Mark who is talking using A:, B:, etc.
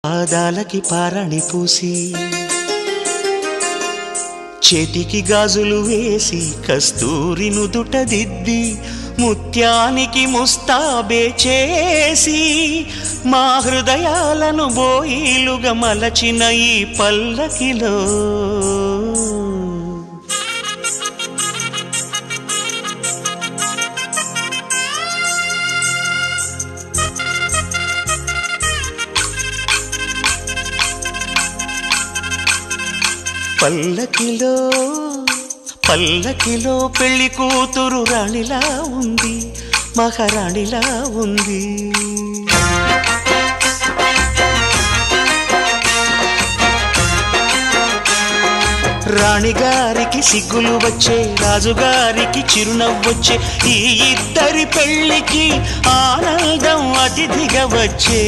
A: పాదాలకి పారాణి పూసి చేతికి గాజులు వేసి కస్తూరి నుదుట దిద్ది ముత్యానికి ముస్తాబే చేసి మా హృదయాలను బోయిలుగా మలచిన ఈ పల్లకిలో పల్లకిలో పల్లకిలో పెళ్లి కూతురు రాణిలా ఉంది, మహారాణిలా ఉంది. రాణిగారికి సిగ్గులు వచ్చే, రాజుగారికి చిరునవ్వొచ్చే, ఈ ఇద్దరి పెళ్లికి ఆనందం అతిథిగా వచ్చే.